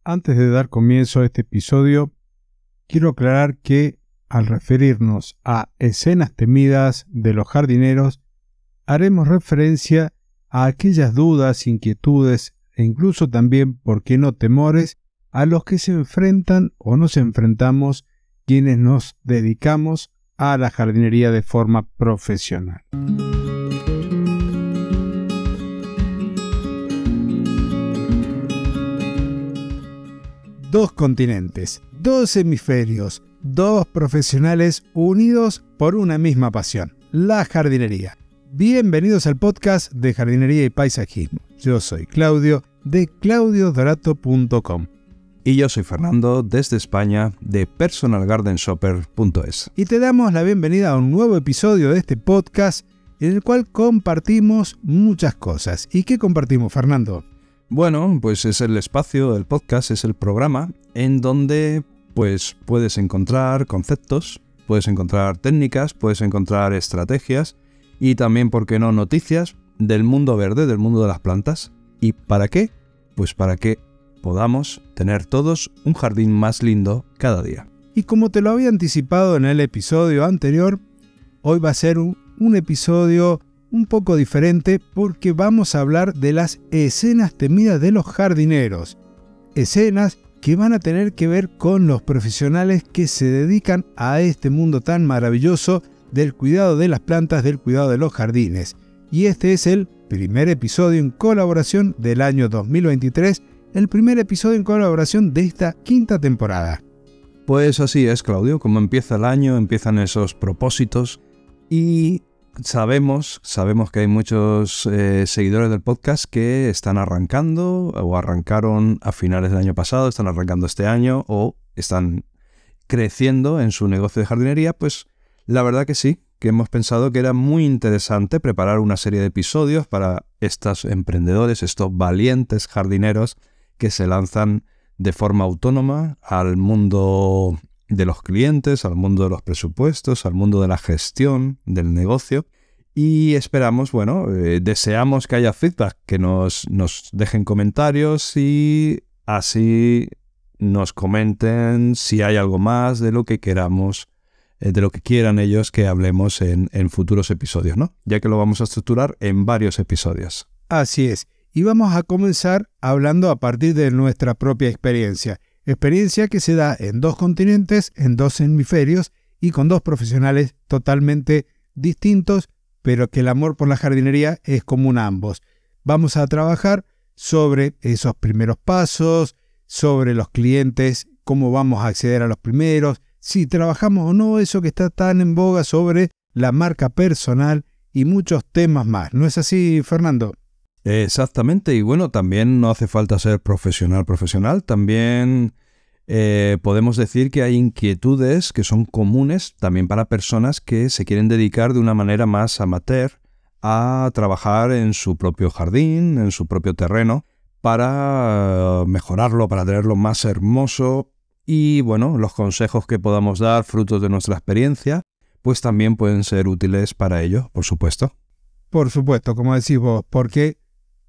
Antes de dar comienzo a este episodio, quiero aclarar que al referirnos a escenas temidas de los jardineros, haremos referencia a aquellas dudas, inquietudes e incluso también, por qué no, temores a los que se enfrentan o nos enfrentamos quienes nos dedicamos a la jardinería de forma profesional. Dos continentes, dos hemisferios, dos profesionales unidos por una misma pasión, la jardinería. Bienvenidos al podcast de Jardinería y Paisajismo. Yo soy Claudio de claudiodorato.com. Y yo soy Fernando desde España de personalgardenshopper.es. Y te damos la bienvenida a un nuevo episodio de este podcast en el cual compartimos muchas cosas. ¿Y qué compartimos, Fernando? Bueno, pues es el espacio, el podcast, es el programa en donde pues puedes encontrar conceptos, puedes encontrar técnicas, puedes encontrar estrategias y también, ¿por qué no?, noticias del mundo verde, del mundo de las plantas. ¿Y para qué? Pues para que podamos tener todos un jardín más lindo cada día. Y como te lo había anticipado en el episodio anterior, hoy va a ser un episodio un poco diferente porque vamos a hablar de las escenas temidas de los jardineros. Escenas que van a tener que ver con los profesionales que se dedican a este mundo tan maravilloso del cuidado de las plantas, del cuidado de los jardines. Y este es el primer episodio en colaboración del año 2023, el primer episodio en colaboración de esta quinta temporada. Pues así es, Claudio, como empieza el año, empiezan esos propósitos y sabemos que hay muchos seguidores del podcast que están arrancando o arrancaron a finales del año pasado, están arrancando este año o están creciendo en su negocio de jardinería. Pues la verdad que sí, que hemos pensado que era muy interesante preparar una serie de episodios para estos emprendedores, estos valientes jardineros que se lanzan de forma autónoma al mundo de los clientes, al mundo de los presupuestos, al mundo de la gestión del negocio. Y esperamos, deseamos que haya feedback, que nos dejen comentarios y así nos comenten si hay algo más de lo que queramos, de lo que quieran ellos que hablemos en futuros episodios, ¿no? Ya que lo vamos a estructurar en varios episodios. Así es. Y vamos a comenzar hablando a partir de nuestra propia experiencia. Experiencia que se da en dos continentes, en dos hemisferios y con dos profesionales totalmente distintos, pero que el amor por la jardinería es común a ambos. Vamos a trabajar sobre esos primeros pasos, sobre los clientes, cómo vamos a acceder a los primeros, si trabajamos o no eso que está tan en boga sobre la marca personal y muchos temas más. ¿No es así, Fernando? Exactamente, y bueno, también no hace falta ser profesional, también podemos decir que hay inquietudes que son comunes también para personas que se quieren dedicar de una manera más amateur a trabajar en su propio jardín, en su propio terreno, para mejorarlo, para tenerlo más hermoso. Y bueno, los consejos que podamos dar, frutos de nuestra experiencia, pues también pueden ser útiles para ello, por supuesto. Por supuesto, como decís vos, porque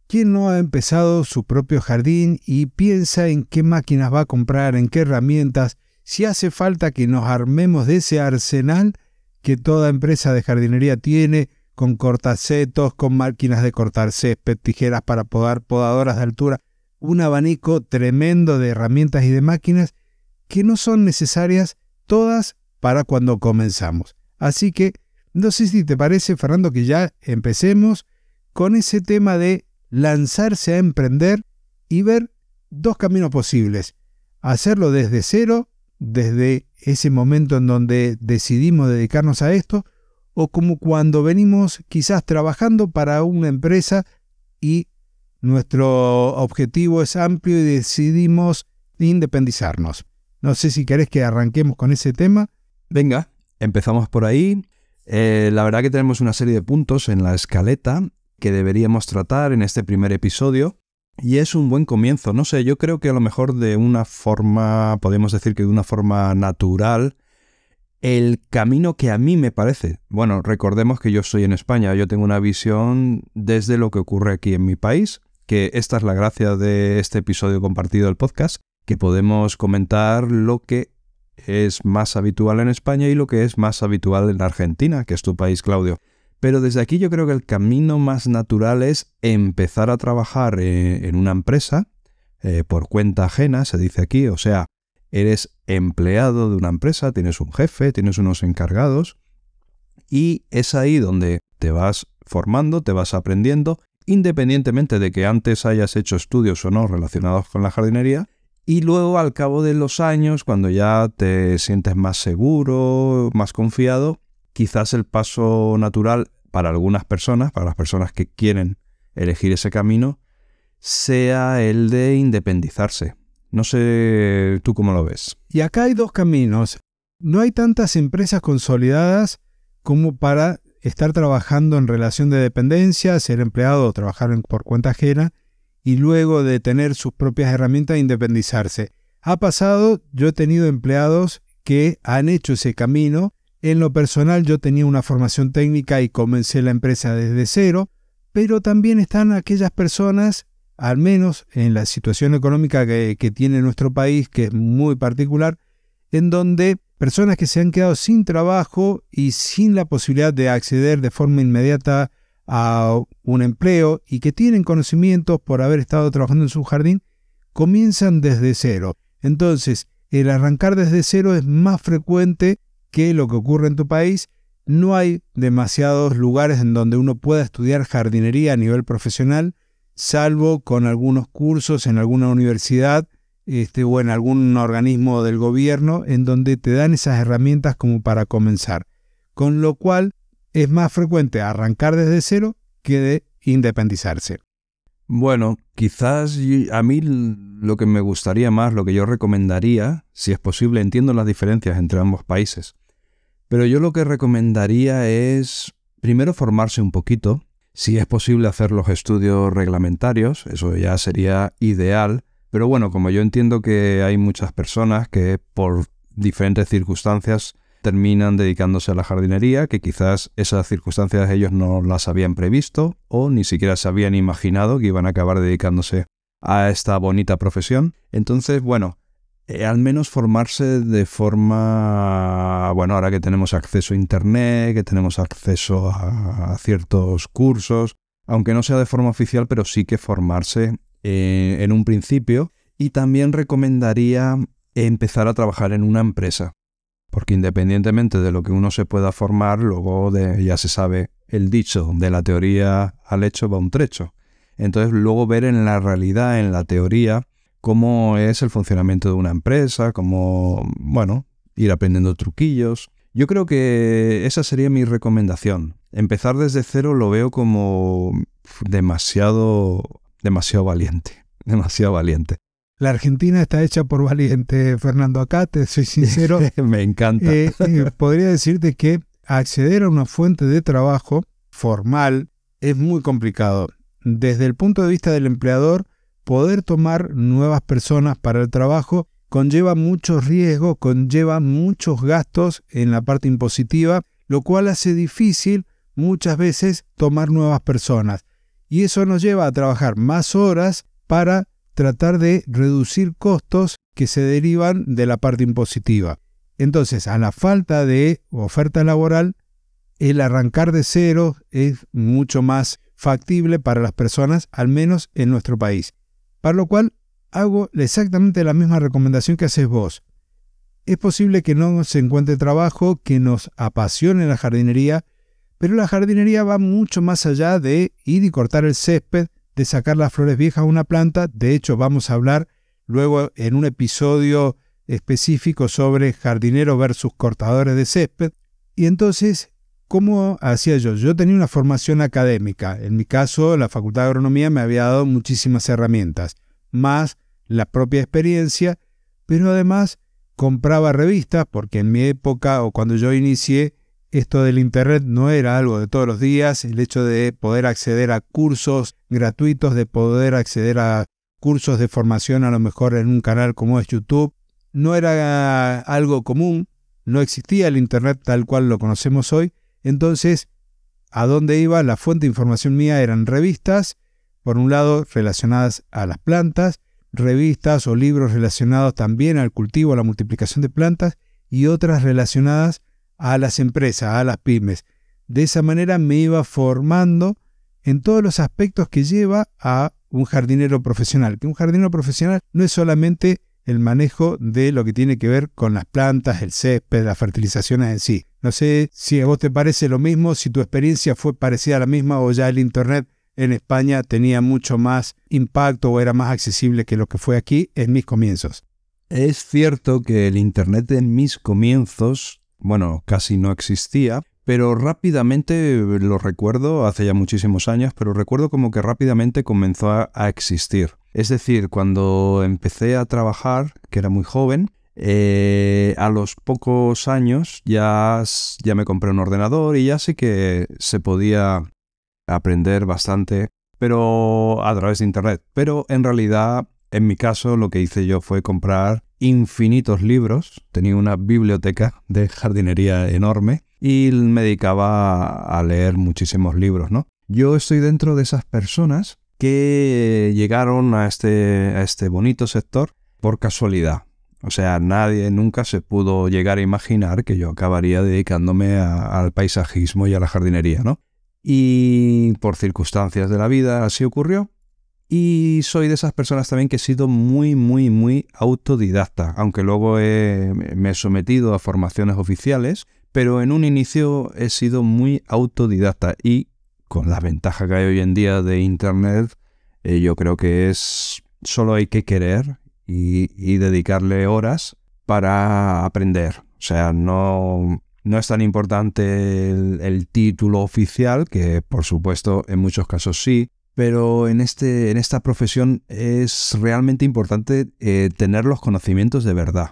¿quién no ha empezado su propio jardín y piensa en qué máquinas va a comprar, en qué herramientas, si hace falta que nos armemos de ese arsenal que toda empresa de jardinería tiene, con cortacetos, con máquinas de cortar césped, tijeras para podar, podadoras de altura, un abanico tremendo de herramientas y de máquinas que no son necesarias todas para cuando comenzamos? Así que no sé si te parece, Fernando, que ya empecemos con ese tema de lanzarse a emprender y ver dos caminos posibles. Hacerlo desde cero, desde ese momento en donde decidimos dedicarnos a esto, o como cuando venimos quizás trabajando para una empresa y nuestro objetivo es amplio y decidimos independizarnos. No sé si querés que arranquemos con ese tema. Venga, empezamos por ahí. La verdad que tenemos una serie de puntos en la escaleta que deberíamos tratar en este primer episodio y es un buen comienzo. No sé, yo creo que a lo mejor de una forma, podemos decir que de una forma natural, el camino que a mí me parece. Bueno, recordemos que yo estoy en España, yo tengo una visión desde lo que ocurre aquí en mi país, que esta es la gracia de este episodio compartido del podcast, que podemos comentar lo que es más habitual en España y lo que es más habitual en Argentina, que es tu país, Claudio. Pero desde aquí yo creo que el camino más natural es empezar a trabajar en una empresa por cuenta ajena, se dice aquí, o sea, eres empleado de una empresa, tienes un jefe, tienes unos encargados y es ahí donde te vas formando, te vas aprendiendo, independientemente de que antes hayas hecho estudios o no relacionados con la jardinería. Y luego, al cabo de los años, cuando ya te sientes más seguro, más confiado, quizás el paso natural para algunas personas, para las personas que quieren elegir ese camino, sea el de independizarse. No sé tú cómo lo ves. Y acá hay dos caminos. No hay tantas empresas consolidadas como para estar trabajando en relación de dependencia, ser empleado o trabajar por cuenta ajena, y luego de tener sus propias herramientas, independizarse. Ha pasado, yo he tenido empleados que han hecho ese camino. En lo personal yo tenía una formación técnica y comencé la empresa desde cero, pero también están aquellas personas, al menos en la situación económica que tiene nuestro país, que es muy particular, en donde personas que se han quedado sin trabajo y sin la posibilidad de acceder de forma inmediata a un empleo y que tienen conocimientos por haber estado trabajando en su jardín, comienzan desde cero. Entonces, el arrancar desde cero es más frecuente que lo que ocurre en tu país. No hay demasiados lugares en donde uno pueda estudiar jardinería a nivel profesional, salvo con algunos cursos en alguna universidad o en algún organismo del gobierno en donde te dan esas herramientas como para comenzar. Con lo cual es más frecuente arrancar desde cero que de independizarse. Bueno, quizás a mí lo que me gustaría más, lo que yo recomendaría, si es posible, entiendo las diferencias entre ambos países, pero yo lo que recomendaría es primero formarse un poquito, si es posible hacer los estudios reglamentarios, eso ya sería ideal, pero bueno, como yo entiendo que hay muchas personas que por diferentes circunstancias terminan dedicándose a la jardinería, que quizás esas circunstancias ellos no las habían previsto o ni siquiera se habían imaginado que iban a acabar dedicándose a esta bonita profesión. Entonces, bueno, al menos formarse de forma, bueno, ahora que tenemos acceso a internet, que tenemos acceso a ciertos cursos, aunque no sea de forma oficial, pero sí que formarse en un principio. Y también recomendaría empezar a trabajar en una empresa, porque independientemente de lo que uno se pueda formar, luego ya se sabe el dicho, de la teoría al hecho va un trecho. Entonces luego ver en la realidad, en la teoría, cómo es el funcionamiento de una empresa, cómo, bueno, ir aprendiendo truquillos. Yo creo que esa sería mi recomendación. Empezar desde cero lo veo como demasiado valiente, demasiado valiente. La Argentina está hecha por valiente, Fernando. Acá, te soy sincero, me encanta. Podría decirte que acceder a una fuente de trabajo formal es muy complicado. Desde el punto de vista del empleador, poder tomar nuevas personas para el trabajo conlleva muchos riesgos, conlleva muchos gastos en la parte impositiva, lo cual hace difícil muchas veces tomar nuevas personas. Y eso nos lleva a trabajar más horas para tratar de reducir costos que se derivan de la parte impositiva. Entonces, a la falta de oferta laboral, el arrancar de cero es mucho más factible para las personas, al menos en nuestro país. Para lo cual, hago exactamente la misma recomendación que haces vos. Es posible que no se encuentre trabajo que nos apasione la jardinería, pero la jardinería va mucho más allá de ir y cortar el césped, de sacar las flores viejas a una planta. De hecho, vamos a hablar luego en un episodio específico sobre jardineros versus cortadores de césped. Y entonces, ¿cómo hacía yo? Yo tenía una formación académica. En mi caso, la Facultad de Agronomía me había dado muchísimas herramientas, más la propia experiencia, pero además compraba revistas, porque en mi época o cuando yo inicié, esto del internet no era algo de todos los días. El hecho de poder acceder a cursos gratuitos, de poder acceder a cursos de formación a lo mejor en un canal como es YouTube, no era algo común, no existía el internet tal cual lo conocemos hoy. Entonces, ¿a dónde iba? La fuente de información mía eran revistas, por un lado relacionadas a las plantas, revistas o libros relacionados también al cultivo, a la multiplicación de plantas y otras relacionadas a las empresas, a las pymes. De esa manera me iba formando en todos los aspectos que lleva a un jardinero profesional. Que un jardinero profesional no es solamente el manejo de lo que tiene que ver con las plantas, el césped, las fertilizaciones en sí. No sé si a vos te parece lo mismo, si tu experiencia fue parecida a la misma o ya el Internet en España tenía mucho más impacto o era más accesible que lo que fue aquí en mis comienzos. Es cierto que el Internet en mis comienzos, casi no existía, pero rápidamente, lo recuerdo, hace ya muchísimos años, pero recuerdo como que rápidamente comenzó a existir. Es decir, cuando empecé a trabajar, que era muy joven, a los pocos años ya me compré un ordenador y ya sí que se podía aprender bastante, pero a través de Internet. Pero en realidad, en mi caso, lo que hice yo fue comprar infinitos libros. Tenía una biblioteca de jardinería enorme y me dedicaba a leer muchísimos libros, ¿no? Yo estoy dentro de esas personas que llegaron a este bonito sector por casualidad. O sea, nadie nunca se pudo llegar a imaginar que yo acabaría dedicándome al paisajismo y a la jardinería, ¿no? Y por circunstancias de la vida así ocurrió. Y soy de esas personas también que he sido muy, muy, muy autodidacta, aunque luego me he sometido a formaciones oficiales, pero en un inicio he sido muy autodidacta y con la ventaja que hay hoy en día de Internet, yo creo que solo hay que querer y dedicarle horas para aprender. O sea, no es tan importante el título oficial, que por supuesto en muchos casos sí, pero en esta profesión es realmente importante tener los conocimientos de verdad.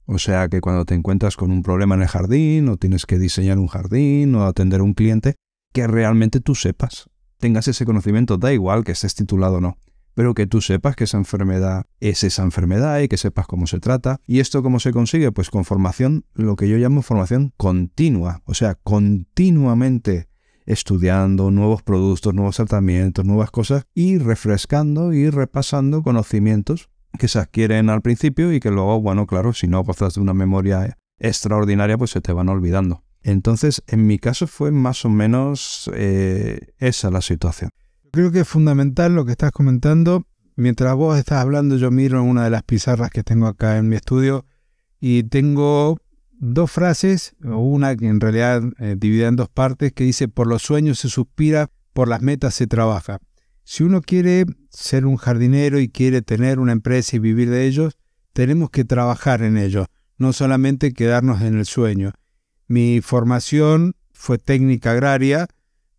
O sea, que cuando te encuentras con un problema en el jardín, o tienes que diseñar un jardín, o atender a un cliente, que realmente tú sepas, tengas ese conocimiento, da igual que estés titulado o no, pero que tú sepas que esa enfermedad es esa enfermedad y que sepas cómo se trata. ¿Y esto cómo se consigue? Pues con formación, lo que yo llamo formación continua, o sea, continuamente estudiando nuevos productos, nuevos tratamientos, nuevas cosas y refrescando y repasando conocimientos que se adquieren al principio y que luego, claro, si no gozas de una memoria extraordinaria, pues se te van olvidando. Entonces, en mi caso fue más o menos esa la situación. Creo que es fundamental lo que estás comentando. Mientras vos estás hablando, yo miro en una de las pizarras que tengo acá en mi estudio y tengo dos frases, una que en realidad divide en dos partes, que dice: por los sueños se suspira, por las metas se trabaja. Si uno quiere ser un jardinero y quiere tener una empresa y vivir de ellos, tenemos que trabajar en ello, no solamente quedarnos en el sueño. Mi formación fue técnica agraria,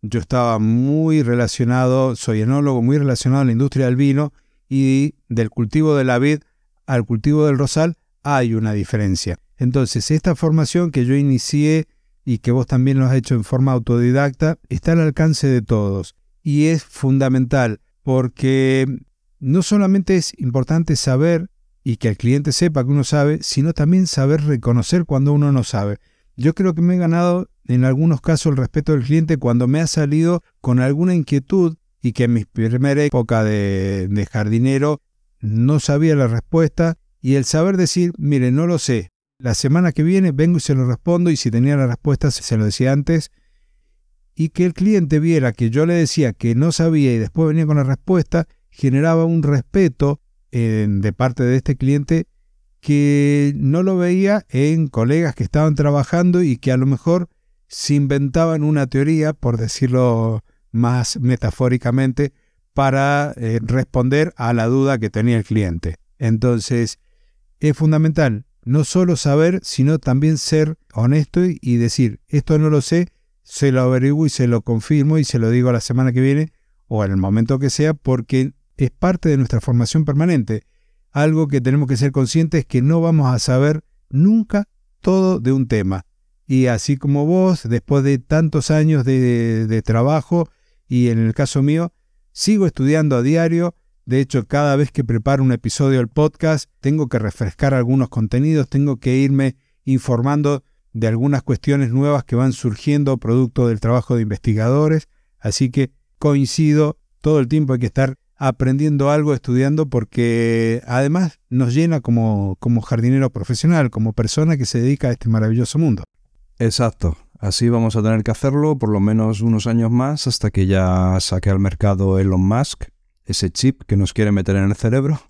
yo estaba muy relacionado, soy enólogo, muy relacionado a la industria del vino, y del cultivo de la vid al cultivo del rosal hay una diferencia. Entonces, esta formación que yo inicié y que vos también lo has hecho en forma autodidacta, está al alcance de todos. Y es fundamental porque no solamente es importante saber y que el cliente sepa que uno sabe, sino también saber reconocer cuando uno no sabe. Yo creo que me he ganado en algunos casos el respeto del cliente cuando me ha salido con alguna inquietud y que en mi primera época de jardinero no sabía la respuesta, y el saber decir: mire, no lo sé, la semana que viene vengo y se lo respondo, y si tenía la respuesta se lo decía antes, y que el cliente viera que yo le decía que no sabía y después venía con la respuesta, generaba un respeto de parte de este cliente que no lo veía en colegas que estaban trabajando y que a lo mejor se inventaban una teoría, por decirlo más metafóricamente, para responder a la duda que tenía el cliente. Entonces, es fundamental no solo saber, sino también ser honesto y decir: esto no lo sé, se lo averiguo y se lo confirmo y se lo digo la semana que viene o en el momento que sea, porque es parte de nuestra formación permanente. Algo que tenemos que ser conscientes es que no vamos a saber nunca todo de un tema. Y así como vos, después de tantos años de trabajo, y en el caso mío, sigo estudiando a diario. De hecho, cada vez que preparo un episodio del podcast, tengo que refrescar algunos contenidos, tengo que irme informando de algunas cuestiones nuevas que van surgiendo producto del trabajo de investigadores. Así que coincido, todo el tiempo hay que estar aprendiendo algo, estudiando, porque además nos llena como jardinero profesional, como persona que se dedica a este maravilloso mundo. Exacto. Así vamos a tener que hacerlo por lo menos unos años más hasta que ya saque al mercado Elon Musk ese chip que nos quiere meter en el cerebro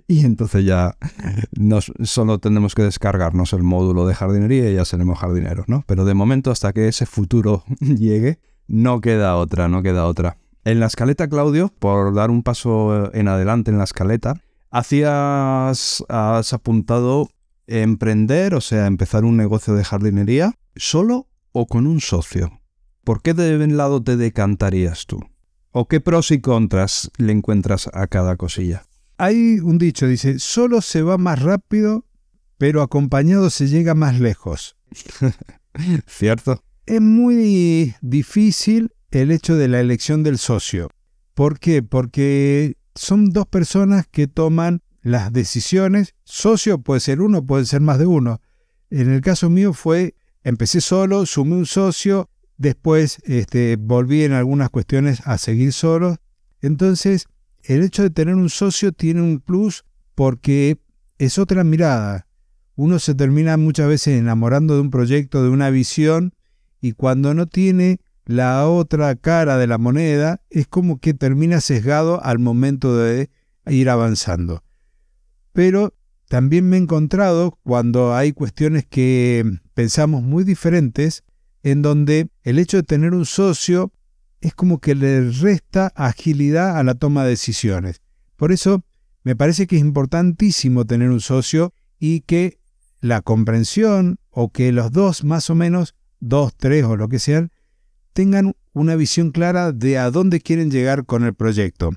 y entonces ya solo tendremos que descargarnos el módulo de jardinería y ya seremos jardineros, ¿no? Pero de momento, hasta que ese futuro llegue, no queda otra. En la escaleta, Claudio, por dar un paso en adelante en la escaleta, has apuntado emprender, o sea, empezar un negocio de jardinería, solo o con un socio. ¿Por qué de lado te decantarías tú? ¿O qué pros y contras le encuentras a cada cosilla? Hay un dicho, dice, solo se va más rápido, pero acompañado se llega más lejos. ¿Cierto? Es muy difícil el hecho de la elección del socio. ¿Por qué? Porque son dos personas que toman las decisiones. Socio puede ser uno, puede ser más de uno. En el caso mío empecé solo, sumé un socio, después volví en algunas cuestiones a seguir solo. Entonces, el hecho de tener un socio tiene un plus porque es otra mirada. Uno se termina muchas veces enamorando de un proyecto, de una visión, y cuando no tiene la otra cara de la moneda, es como que termina sesgado al momento de ir avanzando. Pero también me he encontrado cuando hay cuestiones que pensamos muy diferentes, en donde el hecho de tener un socio es como que le resta agilidad a la toma de decisiones. Por eso me parece que es importantísimo tener un socio y que la comprensión o que los dos más o menos, 2, 3 o lo que sean, tengan una visión clara de a dónde quieren llegar con el proyecto,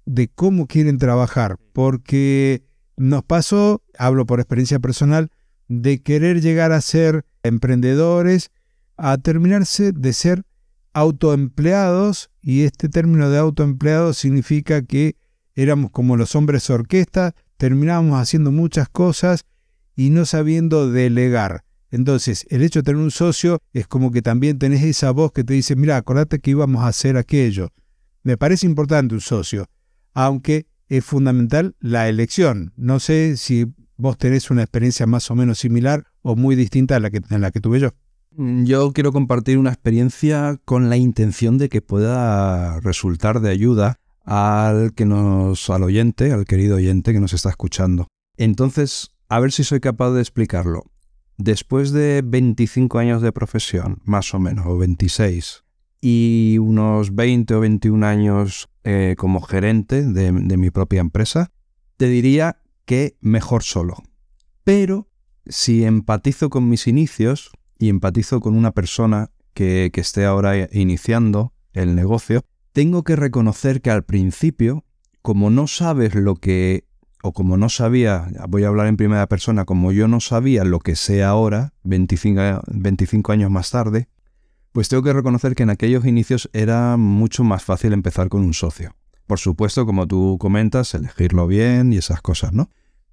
de cómo quieren trabajar, porque nos pasó, hablo por experiencia personal, de querer llegar a ser emprendedores, a terminarse de ser autoempleados, y este término de autoempleados significa que éramos como los hombres orquesta, terminábamos haciendo muchas cosas y no sabiendo delegar. Entonces, el hecho de tener un socio es como que también tenés esa voz que te dice, mira, acordate que íbamos a hacer aquello. Me parece importante un socio, aunque es fundamental la elección. No sé si vos tenés una experiencia más o menos similar o muy distinta a la que tuve yo. Yo quiero compartir una experiencia con la intención de que pueda resultar de ayuda al oyente, al querido oyente que nos está escuchando. Entonces, a ver si soy capaz de explicarlo. Después de 25 años de profesión, más o menos, o 26, y unos 20 o 21 años como gerente de mi propia empresa, te diría que mejor solo. Pero si empatizo con mis inicios y empatizo con una persona que esté ahora iniciando el negocio, tengo que reconocer que al principio, como no sabes lo que, o como no sabía, voy a hablar en primera persona, como yo no sabía lo que sé ahora, 25 años más tarde, pues tengo que reconocer que en aquellos inicios era mucho más fácil empezar con un socio. Por supuesto, como tú comentas, elegirlo bien y esas cosas, ¿no?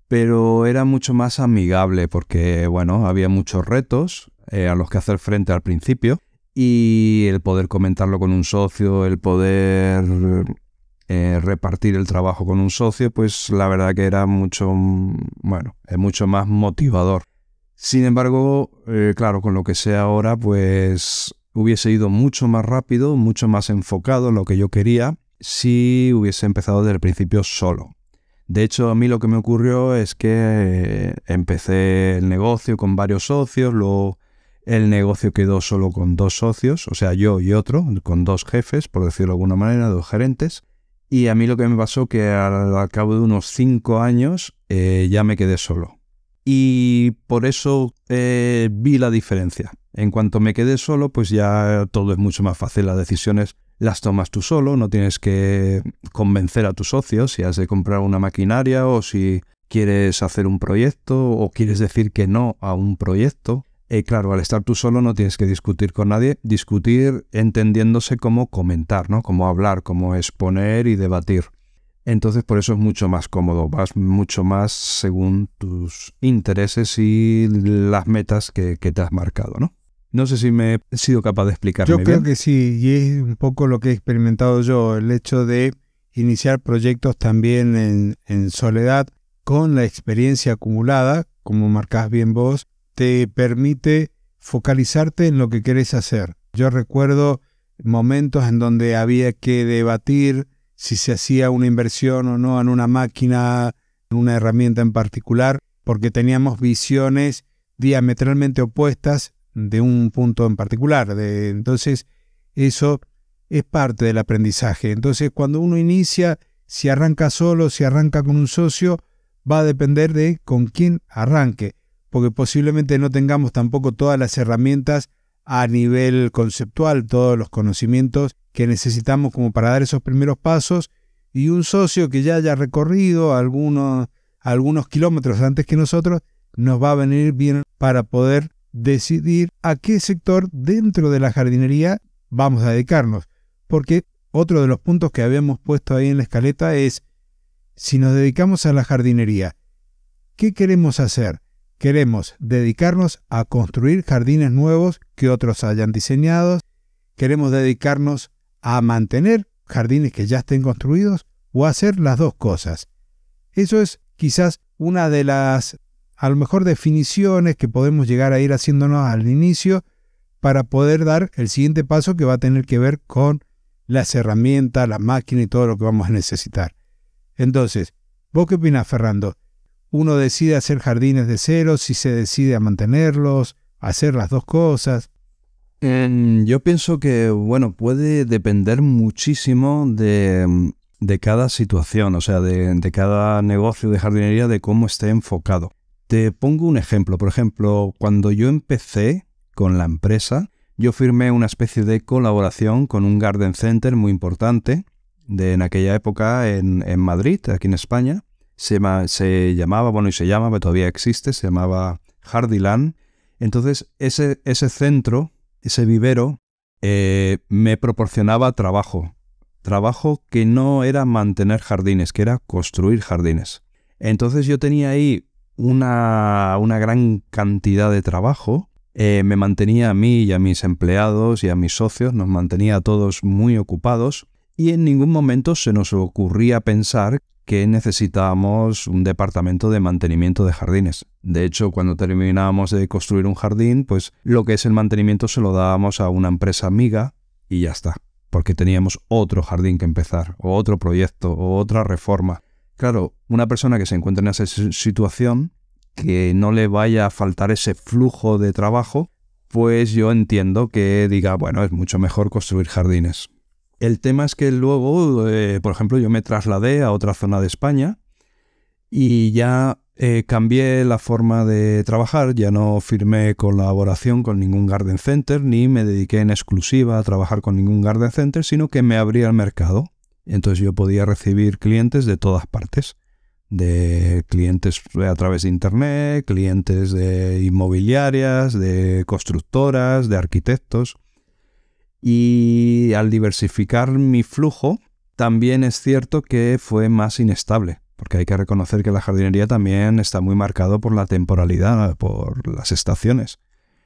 Pero era mucho más amigable porque, bueno, había muchos retos a los que hacer frente al principio, y el poder comentarlo con un socio, el poder repartir el trabajo con un socio, pues la verdad que era mucho más motivador. Sin embargo, claro, con lo que sé ahora, pues hubiese ido mucho más rápido, mucho más enfocado en lo que yo quería si hubiese empezado desde el principio solo. De hecho, a mí lo que me ocurrió es que empecé el negocio con varios socios, luego el negocio quedó solo con 2 socios, o sea, yo y otro, con 2 jefes, por decirlo de alguna manera, 2 gerentes. Y a mí lo que me pasó que al cabo de unos 5 años ya me quedé solo. Y por eso vi la diferencia. En cuanto me quedé solo, pues ya todo es mucho más fácil. Las decisiones las tomas tú solo, no tienes que convencer a tus socios si has de comprar una maquinaria o si quieres hacer un proyecto o quieres decir que no a un proyecto. Claro, al estar tú solo no tienes que discutir con nadie, discutir entendiéndose como comentar, ¿no? Como hablar, como exponer y debatir. Entonces por eso es mucho más cómodo, vas mucho más según tus intereses y las metas que te has marcado, ¿no? No sé si me he sido capaz de explicarme bien. Yo creo que sí, y es un poco lo que he experimentado yo, el hecho de iniciar proyectos también en soledad, con la experiencia acumulada, como marcás bien vos, te permite focalizarte en lo que querés hacer. Yo recuerdo momentos en donde había que debatir si se hacía una inversión o no en una máquina, en una herramienta en particular, porque teníamos visiones diametralmente opuestas de un punto en particular. Entonces, eso es parte del aprendizaje. Entonces, cuando uno inicia, si arranca solo, si arranca con un socio, va a depender de con quién arranque, porque posiblemente no tengamos tampoco todas las herramientas a nivel conceptual, todos los conocimientos que necesitamos como para dar esos primeros pasos, y un socio que ya haya recorrido algunos kilómetros antes que nosotros, nos va a venir bien para poder decidir a qué sector dentro de la jardinería vamos a dedicarnos. Porque otro de los puntos que habíamos puesto ahí en la escaleta es, si nos dedicamos a la jardinería, ¿qué queremos hacer? Queremos dedicarnos a construir jardines nuevos que otros hayan diseñado. Queremos dedicarnos a mantener jardines que ya estén construidos o a hacer las dos cosas. Eso es quizás una de las, a lo mejor, definiciones que podemos llegar a ir haciéndonos al inicio para poder dar el siguiente paso, que va a tener que ver con las herramientas, la máquina y todo lo que vamos a necesitar. Entonces, ¿vos qué opinás, Fernando? ¿Uno decide hacer jardines de cero, si se decide a mantenerlos, hacer las dos cosas? Yo pienso que, puede depender muchísimo de cada situación, o sea, de cada negocio de jardinería, de cómo esté enfocado. Te pongo un ejemplo. Por ejemplo, cuando yo empecé con la empresa, yo firmé una especie de colaboración con un garden center muy importante en aquella época en Madrid, aquí en España. Se llamaba, y se llama, pero todavía existe, se llamaba Jardiland. Entonces, ese centro, ese vivero, me proporcionaba trabajo que no era mantener jardines, que era construir jardines. Entonces yo tenía ahí una gran cantidad de trabajo, me mantenía a mí y a mis empleados y a mis socios, nos mantenía a todos muy ocupados, y en ningún momento se nos ocurría pensar que necesitábamos un departamento de mantenimiento de jardines. De hecho, cuando terminábamos de construir un jardín, pues lo que es el mantenimiento se lo dábamos a una empresa amiga y ya está, porque teníamos otro jardín que empezar, o otro proyecto, o otra reforma. Claro, una persona que se encuentra en esa situación, que no le vaya a faltar ese flujo de trabajo, pues yo entiendo que diga, es mucho mejor construir jardines. El tema es que luego, por ejemplo, yo me trasladé a otra zona de España y ya cambié la forma de trabajar. Ya no firmé colaboración con ningún garden center, ni me dediqué en exclusiva a trabajar con ningún garden center, sino que me abría el mercado. Entonces yo podía recibir clientes de todas partes, de clientes a través de internet, clientes de inmobiliarias, de constructoras, de arquitectos. Y al diversificar mi flujo, también es cierto que fue más inestable, porque hay que reconocer que la jardinería también está muy marcado por la temporalidad, por las estaciones.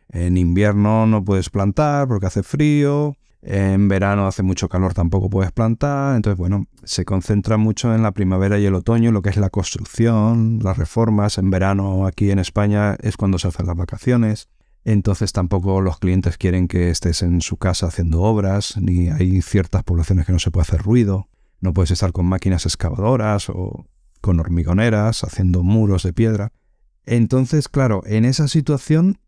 En invierno no puedes plantar porque hace frío, en verano hace mucho calor, tampoco puedes plantar. Entonces, se concentra mucho en la primavera y el otoño, lo que es la construcción, las reformas. En verano aquí en España es cuando se hacen las vacaciones. Entonces tampoco los clientes quieren que estés en su casa haciendo obras, ni hay ciertas poblaciones que no se puede hacer ruido. No puedes estar con máquinas excavadoras o con hormigoneras haciendo muros de piedra. Entonces, claro, en esa situación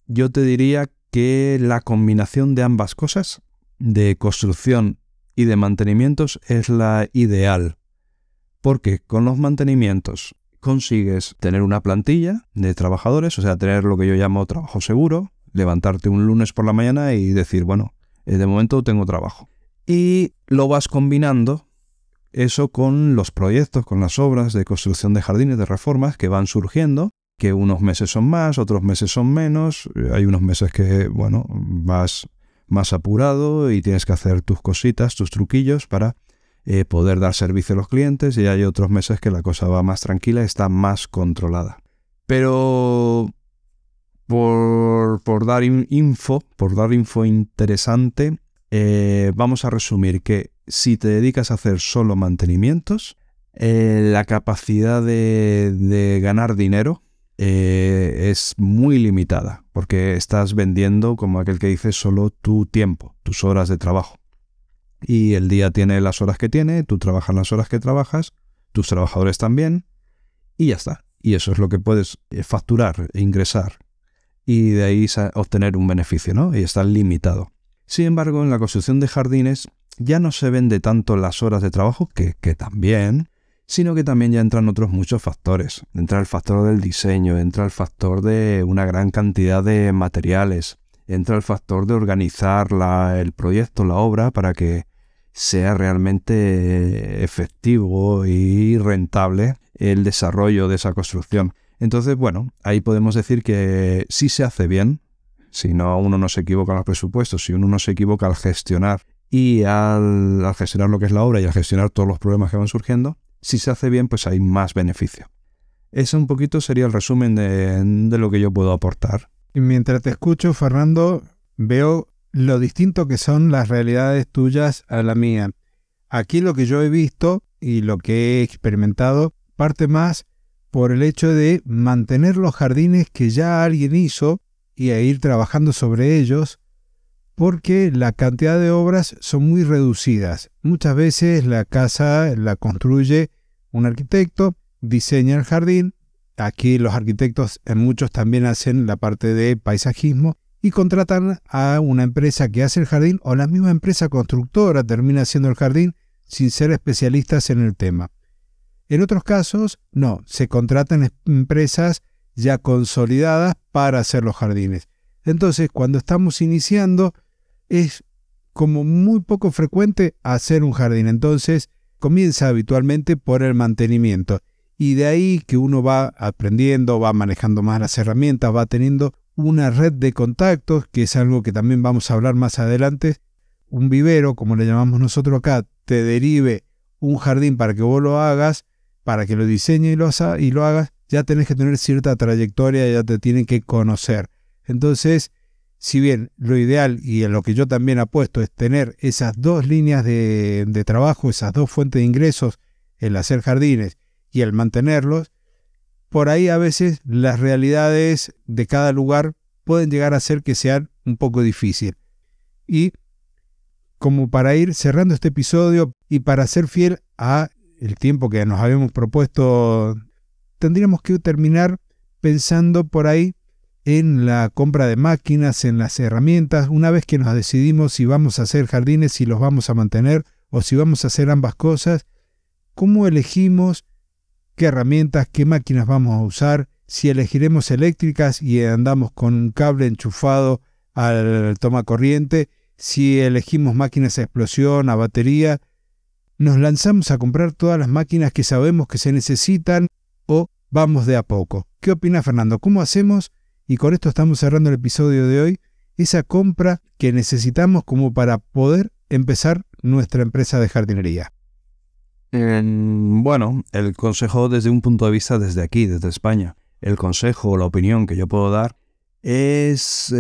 yo te diría que la combinación de ambas cosas, de construcción y de mantenimientos, es la ideal. Porque con los mantenimientos consigues tener una plantilla de trabajadores, o sea, tener lo que yo llamo trabajo seguro, levantarte un lunes por la mañana y decir, de momento tengo trabajo. Y lo vas combinando eso con los proyectos, con las obras de construcción de jardines, de reformas que van surgiendo, que unos meses son más, otros meses son menos. Hay unos meses que, vas más apurado y tienes que hacer tus cositas, tus truquillos para poder dar servicio a los clientes, y hay otros meses que la cosa va más tranquila y está más controlada. Pero por dar info interesante, Vamos a resumir que si te dedicas a hacer solo mantenimientos, la capacidad de ganar dinero es muy limitada, porque estás vendiendo, como aquel que dice, solo tu tiempo, tus horas de trabajo. Y el día tiene las horas que tiene, tú trabajas las horas que trabajas, tus trabajadores también, y ya está. Y eso es lo que puedes facturar, ingresar, y de ahí obtener un beneficio, ¿no? Y está limitado. Sin embargo, en la construcción de jardines ya no se vende tanto las horas de trabajo, que también, sino que también ya entran otros muchos factores. Entra el factor del diseño, entra el factor de una gran cantidad de materiales, entra el factor de organizar el proyecto, la obra, para que sea realmente efectivo y rentable el desarrollo de esa construcción. Entonces, bueno, ahí podemos decir que si se hace bien, si no uno no se equivoca en los presupuestos, si uno no se equivoca al gestionar y al gestionar lo que es la obra y al gestionar todos los problemas que van surgiendo, si se hace bien, pues hay más beneficio. Ese un poquito sería el resumen de lo que yo puedo aportar. Y mientras te escucho, Fernando, veo lo distinto que son las realidades tuyas a la mía. Aquí lo que yo he visto y lo que he experimentado parte más por el hecho de mantener los jardines que ya alguien hizo y a ir trabajando sobre ellos, porque la cantidad de obras son muy reducidas. Muchas veces la casa la construye un arquitecto, diseña el jardín. Aquí los arquitectos en muchos también hacen la parte de paisajismo y contratan a una empresa que hace el jardín, o la misma empresa constructora termina haciendo el jardín sin ser especialistas en el tema. En otros casos, no, se contratan empresas ya consolidadas para hacer los jardines. Entonces, cuando estamos iniciando, es como muy poco frecuente hacer un jardín. Entonces, comienza habitualmente por el mantenimiento. Y de ahí que uno va aprendiendo, va manejando más las herramientas, va teniendo una red de contactos, que es algo que también vamos a hablar más adelante. Un vivero, como le llamamos nosotros acá, te derive un jardín para que vos lo hagas, para que lo diseñes y lo hagas, ya tenés que tener cierta trayectoria, ya te tienen que conocer. Entonces, si bien lo ideal y en lo que yo también apuesto es tener esas dos líneas de trabajo, esas dos fuentes de ingresos, el hacer jardines y el mantenerlos, por ahí a veces las realidades de cada lugar pueden llegar a ser que sean un poco difícil. Y como para ir cerrando este episodio y para ser fiel a el tiempo que nos habíamos propuesto, tendríamos que terminar pensando por ahí en la compra de máquinas, en las herramientas. Una vez que nos decidimos si vamos a hacer jardines, si los vamos a mantener o si vamos a hacer ambas cosas, ¿cómo elegimos qué herramientas, qué máquinas vamos a usar? Si elegiremos eléctricas y andamos con un cable enchufado al tomacorriente, si elegimos máquinas a explosión, a batería, nos lanzamos a comprar todas las máquinas que sabemos que se necesitan o vamos de a poco. ¿Qué opina Fernando? ¿Cómo hacemos? Y con esto estamos cerrando el episodio de hoy, esa compra que necesitamos como para poder empezar nuestra empresa de jardinería. Bueno, el consejo desde un punto de vista desde aquí, desde España, el consejo o la opinión que yo puedo dar es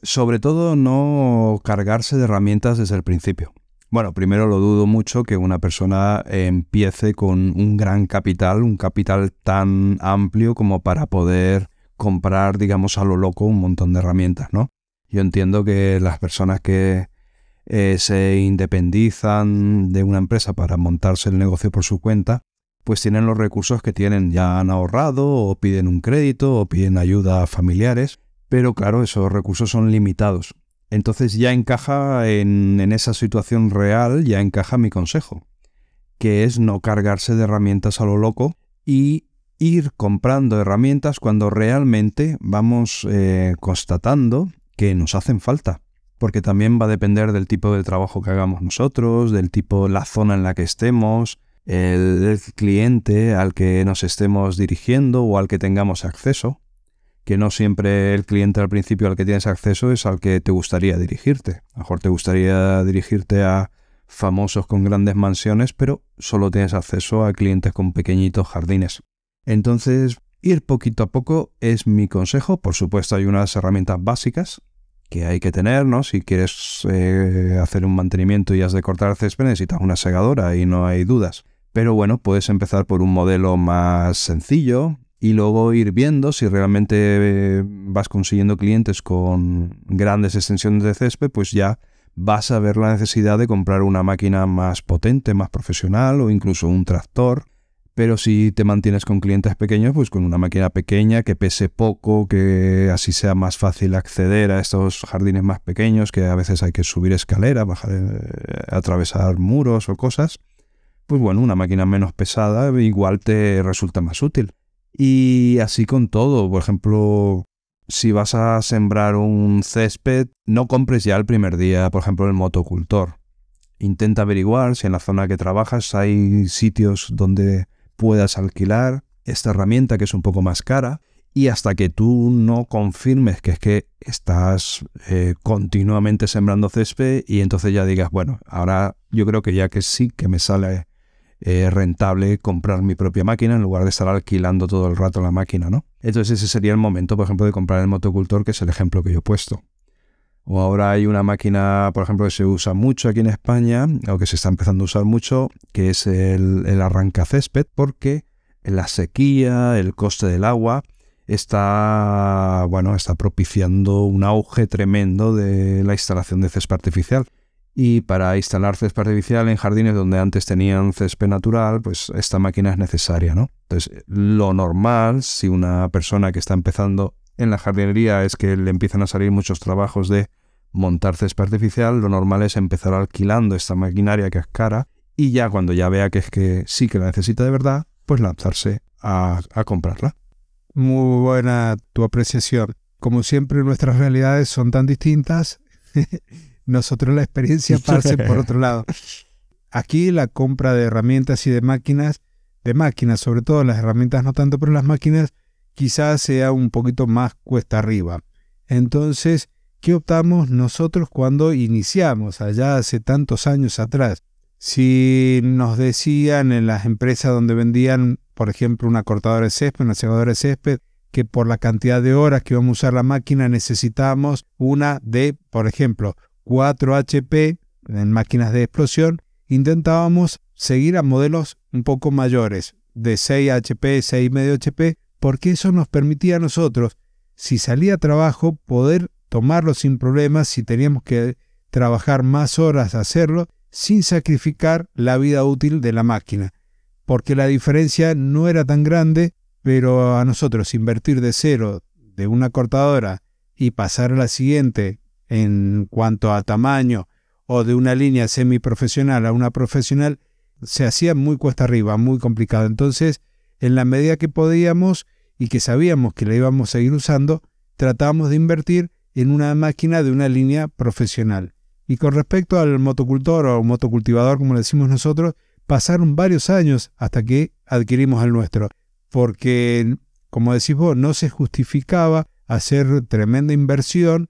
sobre todo no cargarse de herramientas desde el principio. Bueno, primero lo dudo mucho que una persona empiece con un gran capital, un capital tan amplio como para poder comprar, digamos, a lo loco un montón de herramientas, ¿no? Yo entiendo que las personas que se independizan de una empresa para montarse el negocio por su cuenta, pues tienen los recursos que tienen, ya han ahorrado o piden un crédito o piden ayuda a familiares, pero claro, esos recursos son limitados. Entonces ya encaja en esa situación real, ya encaja mi consejo, que es no cargarse de herramientas a lo loco y ir comprando herramientas cuando realmente vamos constatando que nos hacen falta. Porque también va a depender del tipo de trabajo que hagamos nosotros, del tipo, la zona en la que estemos, el cliente al que nos estemos dirigiendo o al que tengamos acceso. Que no siempre el cliente al principio al que tienes acceso es al que te gustaría dirigirte. A lo mejor te gustaría dirigirte a famosos con grandes mansiones, pero solo tienes acceso a clientes con pequeñitos jardines. Entonces, ir poquito a poco es mi consejo. Por supuesto, hay unas herramientas básicas que hay que tener, ¿no? Si quieres hacer un mantenimiento y has de cortar el césped, necesitas una segadora y no hay dudas. Pero bueno, puedes empezar por un modelo más sencillo y luego ir viendo si realmente vas consiguiendo clientes con grandes extensiones de césped, pues ya vas a ver la necesidad de comprar una máquina más potente, más profesional o incluso un tractor. Pero si te mantienes con clientes pequeños, pues con una máquina pequeña que pese poco, que así sea más fácil acceder a estos jardines más pequeños, que a veces hay que subir escaleras, bajar, atravesar muros o cosas, pues bueno, una máquina menos pesada igual te resulta más útil. Y así con todo, por ejemplo, si vas a sembrar un césped, no compres ya el primer día, por ejemplo, el motocultor. Intenta averiguar si en la zona que trabajas hay sitios donde puedas alquilar esta herramienta, que es un poco más cara, y hasta que tú no confirmes que es que estás continuamente sembrando césped y entonces ya digas, bueno, ahora yo creo que ya que sí que me sale rentable comprar mi propia máquina en lugar de estar alquilando todo el rato la máquina, ¿no? Entonces ese sería el momento, por ejemplo, de comprar el motocultor, que es el ejemplo que yo he puesto. O ahora hay una máquina, por ejemplo, que se usa mucho aquí en España, o que se está empezando a usar mucho, que es el arrancacésped, porque la sequía, el coste del agua, está propiciando un auge tremendo de la instalación de césped artificial. Y para instalar césped artificial en jardines donde antes tenían césped natural, pues esta máquina es necesaria, ¿no? Entonces, lo normal, si una persona que está empezando en la jardinería es que le empiezan a salir muchos trabajos de montar césped artificial, lo normal es empezar alquilando esta maquinaria que es cara y ya cuando ya vea que es que sí que la necesita de verdad, pues lanzarse a comprarla. Muy buena tu apreciación. Como siempre, nuestras realidades son tan distintas. Nosotros la experiencia pasa por otro lado. Aquí la compra de herramientas y de máquinas, sobre todo las herramientas no tanto, pero las máquinas quizás sea un poquito más cuesta arriba. Entonces, ¿qué optamos nosotros cuando iniciamos allá hace tantos años atrás? Si nos decían en las empresas donde vendían, por ejemplo, una cortadora de césped, una segadora de césped, que por la cantidad de horas que vamos a usar la máquina necesitamos una de, por ejemplo, 4 HP en máquinas de explosión, intentábamos seguir a modelos un poco mayores, de 6 HP, 6,5 HP, porque eso nos permitía a nosotros, si salía a trabajo, poder tomarlo sin problemas, si teníamos que trabajar más horas, hacerlo, sin sacrificar la vida útil de la máquina. Porque la diferencia no era tan grande, pero a nosotros invertir de cero de una cortadora y pasar a la siguiente en cuanto a tamaño, o de una línea semiprofesional a una profesional, se hacía muy cuesta arriba, muy complicado. Entonces, en la medida que podíamos y que sabíamos que la íbamos a seguir usando, tratábamos de invertir en una máquina de una línea profesional. Y con respecto al motocultor o motocultivador, como le decimos nosotros, pasaron varios años hasta que adquirimos el nuestro, porque, como decís vos, no se justificaba hacer tremenda inversión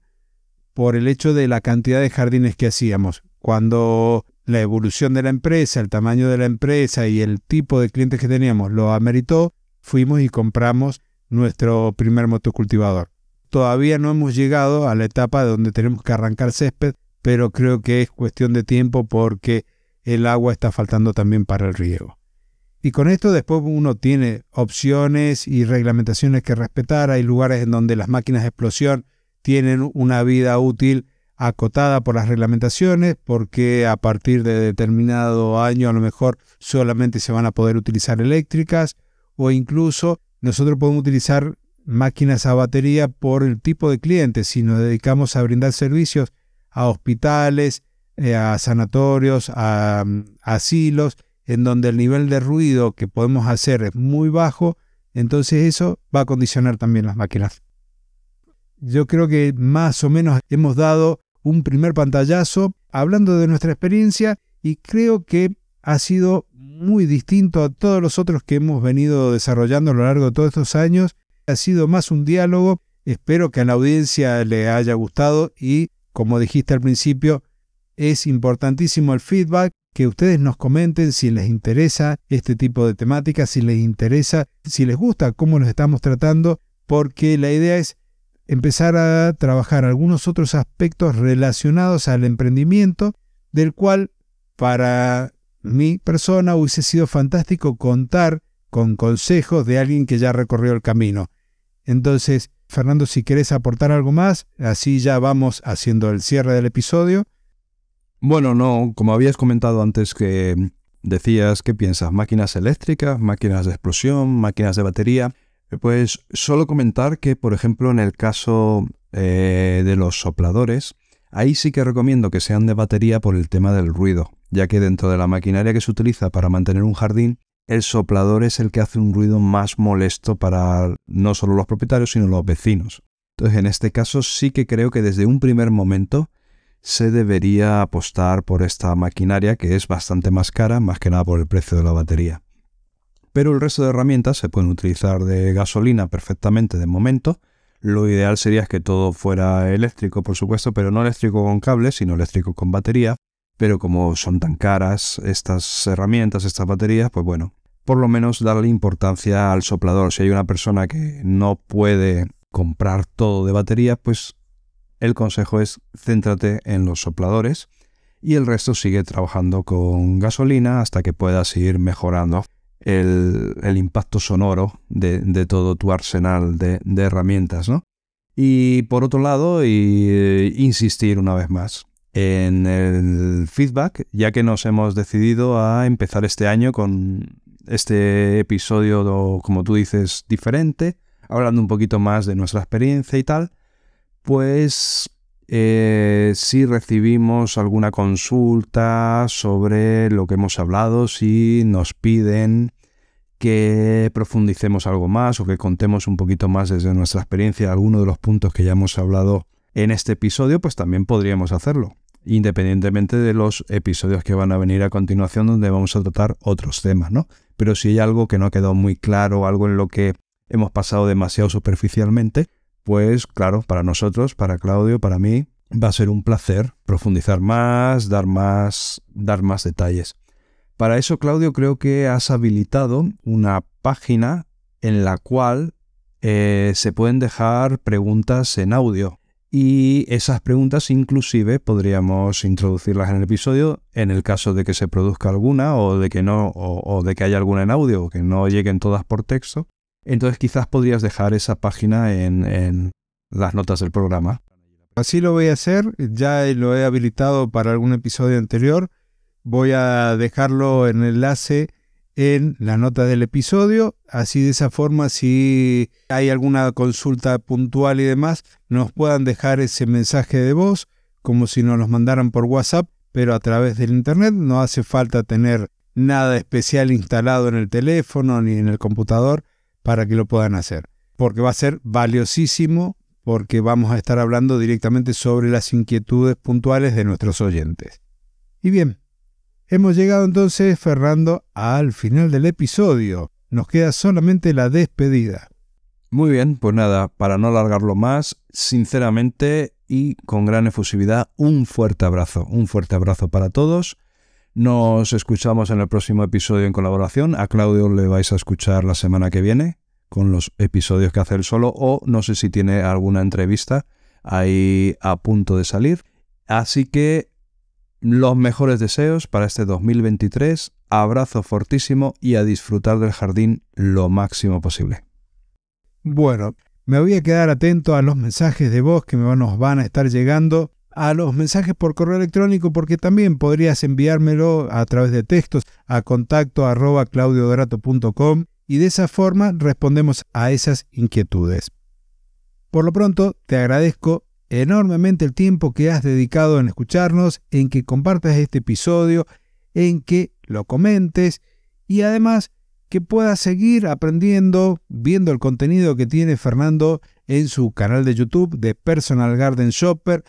por el hecho de la cantidad de jardines que hacíamos. Cuando la evolución de la empresa, el tamaño de la empresa y el tipo de clientes que teníamos lo ameritó, fuimos y compramos nuestro primer motocultivador. Todavía no hemos llegado a la etapa donde tenemos que arrancar césped, pero creo que es cuestión de tiempo porque el agua está faltando también para el riego. Y con esto después uno tiene opciones y reglamentaciones que respetar. Hay lugares en donde las máquinas de explosión tienen una vida útil acotada por las reglamentaciones, porque a partir de determinado año a lo mejor solamente se van a poder utilizar eléctricas, o incluso nosotros podemos utilizar máquinas a batería por el tipo de clientes. Si nos dedicamos a brindar servicios a hospitales, a sanatorios, a asilos, en donde el nivel de ruido que podemos hacer es muy bajo, entonces eso va a condicionar también las máquinas. Yo creo que más o menos hemos dado un primer pantallazo hablando de nuestra experiencia y creo que ha sido muy distinto a todos los otros que hemos venido desarrollando a lo largo de todos estos años. Ha sido más un diálogo. Espero que a la audiencia le haya gustado y, como dijiste al principio, es importantísimo el feedback, que ustedes nos comenten si les interesa este tipo de temáticas, si les interesa, si les gusta cómo nos estamos tratando, porque la idea es empezar a trabajar algunos otros aspectos relacionados al emprendimiento, del cual para mi persona hubiese sido fantástico contar con consejos de alguien que ya recorrió el camino. Entonces, Fernando, si querés aportar algo más, así ya vamos haciendo el cierre del episodio. Bueno, no, como habías comentado antes que decías, ¿qué piensas? ¿Máquinas eléctricas, máquinas de explosión, máquinas de batería? Pues solo comentar que, por ejemplo, en el caso de los sopladores, ahí sí que recomiendo que sean de batería por el tema del ruido, ya que dentro de la maquinaria que se utiliza para mantener un jardín, el soplador es el que hace un ruido más molesto para no solo los propietarios, sino los vecinos. Entonces, en este caso sí que creo que desde un primer momento se debería apostar por esta maquinaria, que es bastante más cara, más que nada por el precio de la batería. Pero el resto de herramientas se pueden utilizar de gasolina perfectamente de momento. Lo ideal sería que todo fuera eléctrico, por supuesto, pero no eléctrico con cables, sino eléctrico con batería. Pero como son tan caras estas herramientas, estas baterías, pues bueno, por lo menos darle importancia al soplador. Si hay una persona que no puede comprar todo de batería, pues el consejo es céntrate en los sopladores y el resto sigue trabajando con gasolina hasta que puedas ir mejorando el impacto sonoro de todo tu arsenal de herramientas, ¿no? Y por otro lado, insistir una vez más en el feedback, ya que nos hemos decidido a empezar este año con este episodio, como tú dices, diferente, hablando un poquito más de nuestra experiencia y tal, pues si recibimos alguna consulta sobre lo que hemos hablado, si nos piden que profundicemos algo más o que contemos un poquito más desde nuestra experiencia algunos de los puntos que ya hemos hablado en este episodio, pues también podríamos hacerlo, independientemente de los episodios que van a venir a continuación donde vamos a tratar otros temas, ¿no? Pero si hay algo que no ha quedado muy claro, algo en lo que hemos pasado demasiado superficialmente, pues claro, para nosotros, para Claudio, para mí, va a ser un placer profundizar más, dar más detalles. Para eso, Claudio, creo que has habilitado una página en la cual se pueden dejar preguntas en audio. Y esas preguntas inclusive podríamos introducirlas en el episodio en el caso de que se produzca alguna o de que no, o de que haya alguna en audio o que no lleguen todas por texto. Entonces quizás podrías dejar esa página en las notas del programa. Así lo voy a hacer, ya lo he habilitado para algún episodio anterior. Voy a dejarlo en enlace en la nota del episodio, así de esa forma si hay alguna consulta puntual y demás, nos puedan dejar ese mensaje de voz como si nos los mandaran por WhatsApp, pero a través del internet. No hace falta tener nada especial instalado en el teléfono ni en el computador para que lo puedan hacer, porque va a ser valiosísimo, porque vamos a estar hablando directamente sobre las inquietudes puntuales de nuestros oyentes. Y bien, hemos llegado entonces, Fernando, al final del episodio. Nos queda solamente la despedida. Muy bien, pues nada, para no alargarlo más, sinceramente y con gran efusividad, un fuerte abrazo para todos. Nos escuchamos en el próximo episodio en colaboración. A Claudio le vais a escuchar la semana que viene con los episodios que hace él solo, o no sé si tiene alguna entrevista ahí a punto de salir. Así que los mejores deseos para este 2023, abrazo fortísimo y a disfrutar del jardín lo máximo posible. Bueno, me voy a quedar atento a los mensajes de voz que nos van a estar llegando, a los mensajes por correo electrónico, porque también podrías enviármelo a través de textos a contacto@claudiodorato.com y de esa forma respondemos a esas inquietudes. Por lo pronto, te agradezco enormemente el tiempo que has dedicado en escucharnos, en que compartas este episodio, en que lo comentes y además que puedas seguir aprendiendo, viendo el contenido que tiene Fernando en su canal de YouTube de Personal Garden Shopper.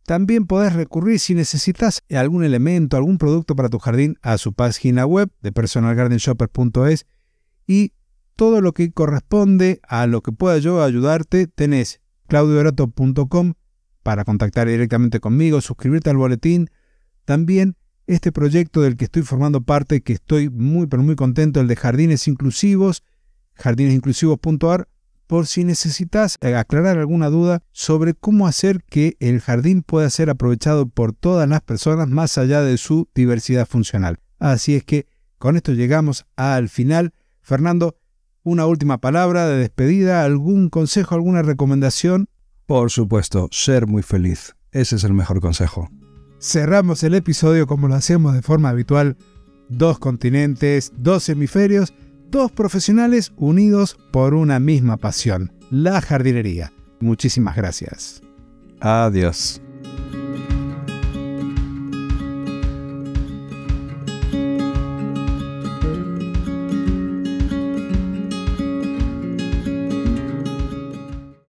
También podés recurrir, si necesitas algún elemento, algún producto para tu jardín, a su página web de personalgardenshopper.es, y todo lo que corresponde a lo que pueda yo ayudarte tenés claudiodorato.com para contactar directamente conmigo, suscribirte al boletín. También este proyecto del que estoy formando parte, que estoy muy pero muy contento, el de Jardines Inclusivos, jardinesinclusivos.ar, por si necesitas aclarar alguna duda sobre cómo hacer que el jardín pueda ser aprovechado por todas las personas más allá de su diversidad funcional. Así es que con esto llegamos al final. Fernando, una última palabra de despedida, algún consejo, alguna recomendación. Por supuesto, ser muy feliz. Ese es el mejor consejo. Cerramos el episodio como lo hacemos de forma habitual. 2 continentes, 2 hemisferios, 2 profesionales unidos por una misma pasión, la jardinería. Muchísimas gracias. Adiós.